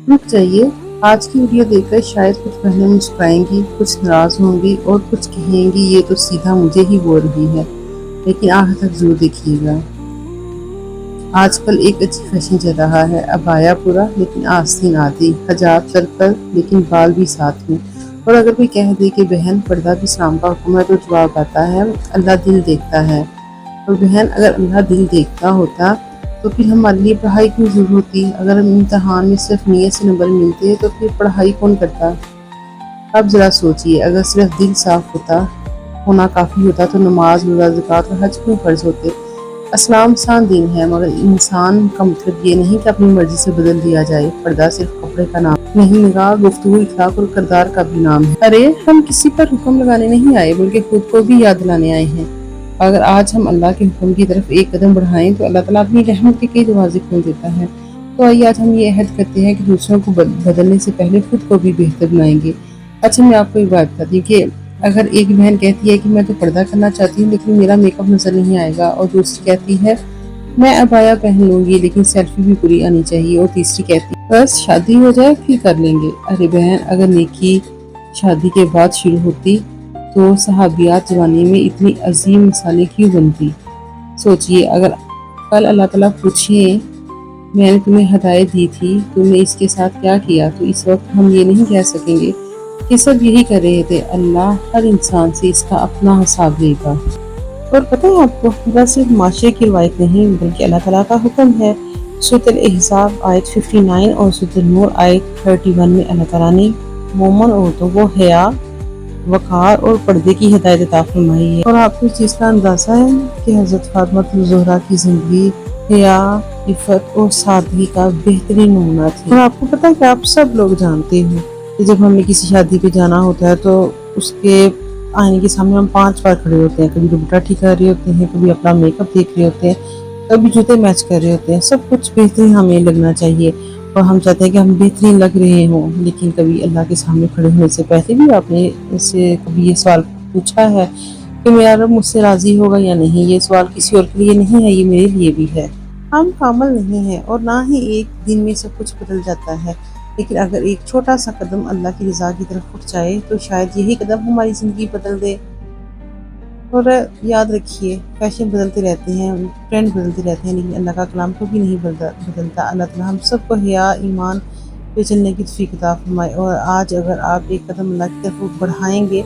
رک جائیے، آج کی ویڈیو دیکھ کر شاید کچھ بہنیں مسکرائیں گی، کچھ ناراض ہوں گی اور کچھ کہیں گی یہ تو سیدھا مجھے ہی بول رہی ہے، لیکن آخر تک ضرور دیکھیے گا۔ آج کل ایک اچھی فیشن چل رہا ہے، عبایا پورا لیکن آستین آدھی، حجاب سر پر لیکن بال بھی ساتھ میں۔ اور اگر کوئی کہہ دے کہ بہن پردہ بھی اسلام کا حکم ہے تو جواب آتا ہے اللہ دل دیکھتا ہے۔ اور بہن اگر اللہ دل دیکھتا ہوتا تو پھر ہمارے لیے پڑھائی کیوں ضرور ہوتی؟ اگر ہم امتحان میں صرف نیت سے نمبر ملتے تو پھر پڑھائی کون کرتا؟ اب ذرا سوچئے، اگر صرف دل صاف ہونا کافی ہوتا تو نماز، روزہ، زکوٰۃ اور حج کیوں فرض ہوتے؟ اسلام آسان دین ہے، مگر انسان کا مطلب یہ نہیں کہ اپنی مرضی سے بدل دیا جائے۔ پردہ صرف کپڑے کا نام نہیں، نگاہ، گفتگو، اخلاق اور کردار کا بھی نام ہے۔ ارے ہم کسی پر حکم لگانے نہیں آئے بلکہ خود کو بھی یاد دلانے آئے ہیں۔ اگر آج ہم اللہ کے حکم کی طرف ایک قدم بڑھائیں تو اللہ تعالیٰ اپنی رحمت کے کئی دروازے کھول دیتا ہے۔ تو آئیے آج ہم یہ عہد کرتے ہیں کہ دوسروں کو بدلنے سے پہلے خود کو بھی بہتر بنائیں گے۔ اچھا، میں آپ کو ایک بات بتاتی ہوں کہ اگر ایک بہن کہتی ہے کہ میں تو پردہ کرنا چاہتی ہوں لیکن میرا میک اپ نظر نہیں آئے گا، اور دوسری کہتی ہے میں عبایا پہن لوں گی لیکن سیلفی بھی پوری آنی چاہیے، اور تیسری کہتی ہے بس شادی ہو جائے پھر کر لیں گے۔ ارے بہن، اگر نیکی شادی کے بعد شروع ہوتی تو صحابیات زمانے میں اتنی عظیم مثالیں کیوں بنتی؟ سوچئے، اگر کل اللہ تعالیٰ پوچھے میں نے تمہیں ہدایت دی تھی، تم نے اس کے ساتھ کیا کیا، تو اس وقت ہم یہ نہیں کہہ سکیں گے کہ سب یہی کر رہے تھے۔ اللہ ہر انسان سے اس کا اپنا حساب لے گا۔ اور پتہ ہے آپ کو، خدا صرف معاشرے کی روایت نہیں بلکہ اللہ تعالیٰ کا حکم ہے۔ سورۃ الاحزاب آیت 59 اور سورۃ النور آیت 31 میں اللہ تعالیٰ نے مومن عورتوں کو حیا، وقار اور پردے کی ہدایت عطا فرمائی ہے۔ اور آپ کو اس چیز کا اندازہ ہے کہ حضرت فاطمہ الزہرا کی زندگی حیا، عفت اور سادگی کا بہترین نمونہ تھی۔ اور آپ کو پتہ ہے کہ آپ سب لوگ جانتے ہیں کہ جب ہمیں کسی شادی پہ جانا ہوتا ہے تو اس کے آئینے کے سامنے ہم 5 بار کھڑے ہوتے ہیں، کبھی دوپٹہ ٹھیک کر رہے ہوتے ہیں، کبھی اپنا میک اپ دیکھ رہے ہوتے ہیں، کبھی جوتے میچ کر رہے ہوتے ہیں۔ سب کچھ بہترین ہمیں لگنا چاہیے اور ہم چاہتے ہیں کہ ہم بہترین لگ رہے ہوں، لیکن کبھی اللہ کے سامنے کھڑے ہونے سے پہلے بھی آپ نے اس سے کبھی یہ سوال پوچھا ہے کہ میرا رب مجھ سے راضی ہوگا یا نہیں؟ یہ سوال کسی اور کے لیے نہیں ہے، یہ میرے لیے بھی ہے۔ ہم کامل نہیں ہیں اور نہ ہی ایک دن میں سب کچھ بدل جاتا ہے، لیکن اگر ایک چھوٹا سا قدم اللہ کی رضا کی طرف اٹھ جائے تو شاید یہی قدم ہماری زندگی بدل دے۔ اور یاد رکھیے، فیشن بدلتے رہتے ہیں، ٹرینڈ بدلتے رہتے ہیں، لیکن اللہ کا کلام کبھی نہیں بدلتا۔ اللہ تعالیٰ ہم سب کو حیا، ایمان پہ چلنے کی توفیق عطا فرمائے۔ اور آج اگر آپ ایک قدم اللہ کی طرف بڑھائیں گے،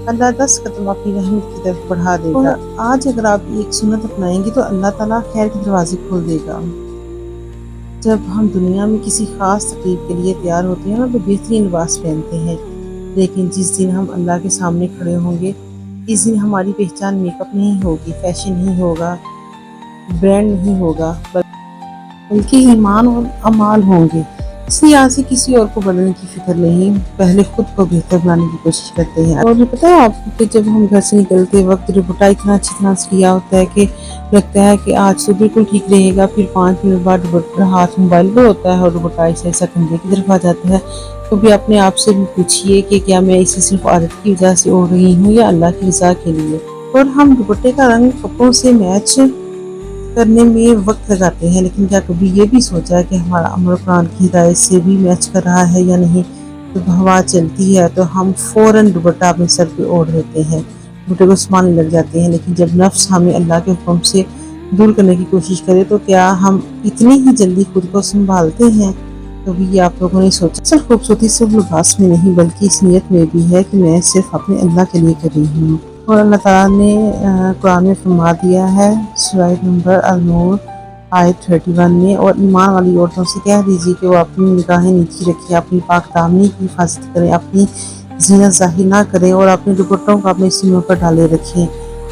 اللہ 10 قدم اپنی رحمت کی طرف بڑھا دے گا۔ اور آج اگر آپ ایک سنت اپنائیں گے تو اللہ تعالیٰ خیر کے دروازے کھول دے گا۔ جب ہم دنیا میں کسی خاص تقریب کے لیے تیار ہوتے ہیں تو بہترین لباس پہنتے ہیں، لیکن جس دن ہم اللہ کے سامنے کھڑے ہوں گے، اس دن ہماری پہچان میک اپ نہیں ہوگی، فیشن نہیں ہوگا، برانڈ نہیں ہوگا، بلکہ ایمان اور اعمال ہوں گے۔ اس لیے آج سے کسی اور کو بدلنے کی فکر نہیں، پہلے خود کو بہتر بنانے کی کوشش کرتے ہیں۔ اور پتہ ہے آپ کو کہ جب ہم گھر سے نکلتے وقت دوپٹہ اتنا اچھی طرح سے لیا ہوتا ہے کہ لگتا ہے کہ آج تو بالکل ٹھیک رہے گا، پھر 5 منٹ بعد ہاتھ موبائل پہ ہوتا ہے اور دوپٹہ ایسا کندھے کی طرف آ جاتا ہے۔ تو بھی اپنے آپ سے بھی پوچھئے کہ کیا میں اسے صرف عادت کی وجہ سے اوڑھ رہی ہوں یا اللہ کی رضا کے لیے؟ اور ہم دوپٹے کا رنگ کپڑوں سے میچ کرنے میں وقت لگاتے ہیں، لیکن کیا کبھی یہ بھی سوچا ہے کہ ہمارا عمل قرآن کی ہدایت سے بھی میچ کر رہا ہے یا نہیں؟ جب ہوا چلتی ہے تو ہم فوراً دوپٹہ اپنے سر پہ اوڑھ لیتے ہیں، دوپٹے کو سنبھالنے لگ جاتے ہیں، لیکن جب نفس ہمیں اللہ کے حکم سے دور کرنے کی کوشش کرے تو کیا ہم اتنی ہی جلدی خود کو سنبھالتے ہیں؟ کبھی یہ آپ لوگوں نے سوچا؟ صرف خوبصورتی صرف لباس میں نہیں بلکہ اس نیت میں بھی ہے کہ میں صرف اپنے اللہ کے لیے کر رہی ہوں۔ اور اللہ تعالیٰ نے قرآن میں فرما دیا ہے، سورہ نمبر النور آیت 31 میں، اور ایمان والی عورتوں سے کہہ دیجیے کہ وہ اپنی نگاہیں نیچی رکھیں، اپنی پاک دامنی کی حفاظت کریں، اپنی زینت ظاہر نہ کریں اور اپنے دوپٹوں کو اپنے سینوں پر ڈالے رکھیں۔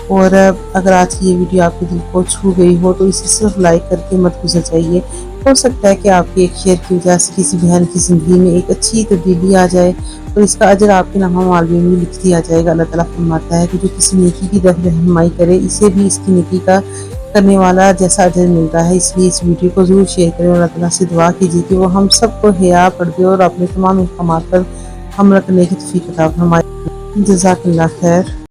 اور اگر آج کی یہ ویڈیو آپ کے دل کو چھو گئی ہو تو اسے صرف لائک کر کے مت گزر جائیے۔ ہو سکتا ہے کہ آپ کے ایک شیئر کی وجہ سے کسی بہن کی زندگی میں ایک اچھی تبدیلی آ جائے اور اس کا اجر آپ کے نامہ معلوم میں لکھ دیا جائے گا۔ اللہ تعالیٰ فرماتا ہے کہ جو کسی نیکی کی طرف رہنمائی کرے اسے بھی اس کی نیکی کا کرنے والا جیسا اجر ملتا ہے۔ اس لیے اس ویڈیو کو ضرور شیئر کریں اور اللہ تعالیٰ سے دعا کیجیے کہ وہ ہم سب کو حیا، پردے اور اپنے تمام احکامات پر عمل کرنے کی توفیق عطا فرمائے۔ جزاک اللہ خیر۔